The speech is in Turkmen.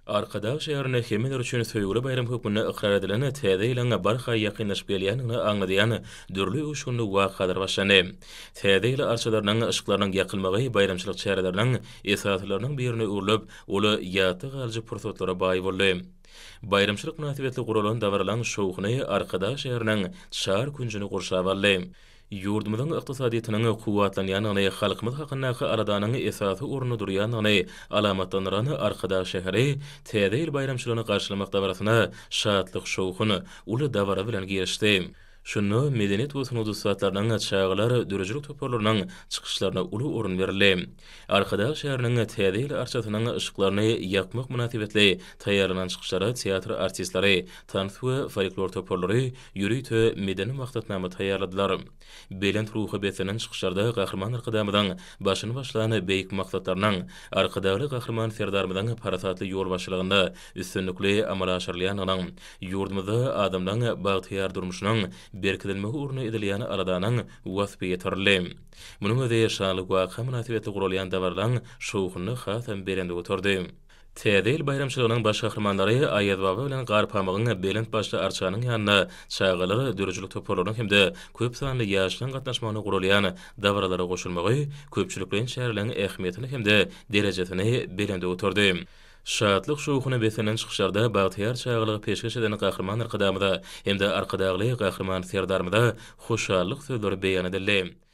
Arkadaş şehrine hemeler üçin söýgüli bayram hökmüne ikrar edilen täze ýylyň barha ýakynlaşyp gelýäniňi aňladyan dürli uşgunly wakalar başlany. Täze ýyly arçalarynyň ışıklarynyň ýakylmagy bayramçylyk çärelerini esaslarının birine urulyp, oly ýaty galyjy pursatlara baý boldy. Bayramçylyk münasibetli guralan dawralan şowkyny Arkadaş şehriniň çar günjüni gurşap aldy. Yurdumyzyň ykdysadytynyň kuwatlanýanyny, halkymyz hakyndaky aradanyň esasy urny durýanyny alamatlandyran Arkadaş şäheri täze ýyl bayramçylygyny garşylamak dawrasyna şadlyk şowkuny uly dawra bilen girişdi. Şunu medeniýet we sunudusatlarynyň çağlar dürüjlük toparlarynyň çykyşlaryna uly orun berildi. Arkadaş şäheriniň täze ýyl arçasynyň ışıklaryny ýakmak münasibetli taýýarlanan çykyşlary teatr artistlary, tans we folklor toparlary ýürüýte medeni maqsatnama taýýarladylar. Belent ruhy besenen çykyşlarda gahrman arkadamydan başyny başlany beýik maqsatlarynyň arkadaly gahrman serdarmydan parasatly ýol başlygynda üstünlikli amal aşyrylýanynyň ýurdumyzda adamlaryň bagtyar durmuşynyň berkilenmegi urny edilýäni aradanyň wasfy ýetirildi. Munyň özi ýaşalyk waka münasibetli gurulýan dawarlaryň şowkuny hasam berende oturdy. Täze ýyl bayramçylygynyň baş gahrmanlary Aýaz baba bilen Garpamygyň belent başly arçanyň ýanyna çağalary dürüjlük toparlaryň hemde köp sanly ýaşlaryň gatnaşmagyna gurulýan dawralara goşulmagy köpçüliklerin şäherleriň ähmiýetini hemde derejesini belende oturdy. Şadlyk şowkuny besenen çykyşlarda bagtyar çağalygy peşkeş eden gahrman arkadamyda hemde arkadagy gahrman serdarmyda hoşallyk sözleri beýan edildi.